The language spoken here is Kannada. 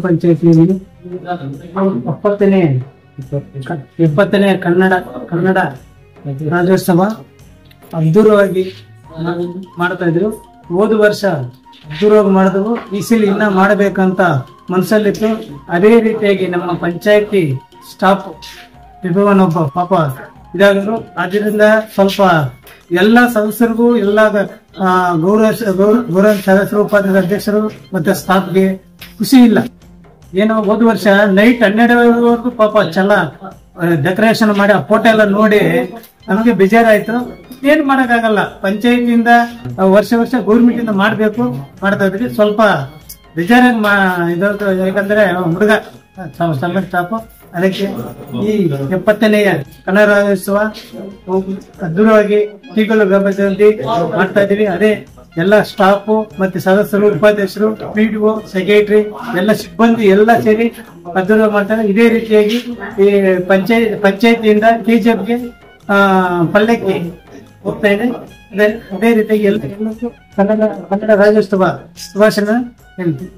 ಪಂಚಾಯತಿ 70ನೇ ಕನ್ನಡ ರಾಜ್ಯೋತ್ಸವ ಅದ್ದೂರವಾಗಿ ಮಾಡ್ತಾ ಇದ್ರು. ಹೋದ ವರ್ಷ ಅದ್ದೂರವಾಗಿ ಮಾಡಿದವು. ಈ ಸಲ ಇನ್ನ ಮಾಡಬೇಕಂತ ಮನಸ್ಸಲ್ಲಿತ್ತು. ಅದೇ ರೀತಿಯಾಗಿ ನಮ್ಮ ಪಂಚಾಯತಿ ಸ್ಟಾಫ್ ವಿಭವನೊಬ್ಬ ಪಾಪ ಇದಾದ್ರು. ಅದರಿಂದ ಸ್ವಲ್ಪ ಎಲ್ಲ ಸದಸ್ಯರಿಗೂ ಎಲ್ಲ ಗೌರವ ಸದಸ್ಯರು, ಉಪಾಧ್ಯಕ್ಷ ಅಧ್ಯಕ್ಷರು ಮತ್ತೆ ಸ್ಟಾಫ್ಗೆ ಖುಷಿ ಇಲ್ಲ. ಏನೋ ಹೋದ ವರ್ಷ ನೈಟ್ 12 ಪಾಪ ಡೆಕೋರೇಷನ್ ಮಾಡಿ ಆ ಫೋಟೋ ಎಲ್ಲ ನೋಡಿ ನಮಗೆ ಬೇಜಾರಾಯ್ತು. ಏನ್ ಮಾಡಕ್ಕಾಗಲ್ಲ, ಪಂಚಾಯತಿಯಿಂದ ವರ್ಷ ಗೌರ್ಮೆಂಟ್ ಇಂದ ಮಾಡ್ಬೇಕು ಮಾಡ್ತಾ ಇದ್ರಿ. ಸ್ವಲ್ಪ ಬೇಜಾರಾಗಿ ಯಾಕಂದ್ರೆ ಹುಡುಗ ಸಣ್ಣ ಸ್ಟಾಫ್. ಅದಕ್ಕೆ ಈ 70ನೇ ಕನ್ನಡ ರಾಜ್ಯೋತ್ಸವ ಅದ್ದೂರವಾಗಿ ಟೀಕಲ್ಲು ಗ್ರಾಮ ಪಂಚಾಯತಿ ಮಾಡ್ತಾ ಇದೀವಿ. ಅದೇ ಎಲ್ಲ ಸ್ಟಾಫ್ ಮತ್ತೆ ಸದಸ್ಯರು, ಉಪಾಧ್ಯಕ್ಷರು, PDO, ಸೆಕ್ರೆಟರಿ ಎಲ್ಲ ಸಿಬ್ಬಂದಿ ಎಲ್ಲ ಸೇರಿ ಅದ್ದೂರವಾಗಿ ಮಾಡ್ತಾರೆ. ಇದೇ ರೀತಿಯಾಗಿ ಈ ಪಂಚಾಯತಿಯಿಂದ KGFಗೆ ಪಲ್ಲಕ್ಕಿ ಹೋಗ್ತಾ ಇದೆ. ಅದೇ ರೀತಿಯಾಗಿ ಎಲ್ಲ ಕನ್ನಡ ರಾಜ್ಯೋತ್ಸವ ಶುಭಾಶಯ ಹೇಳ್ತೀವಿ.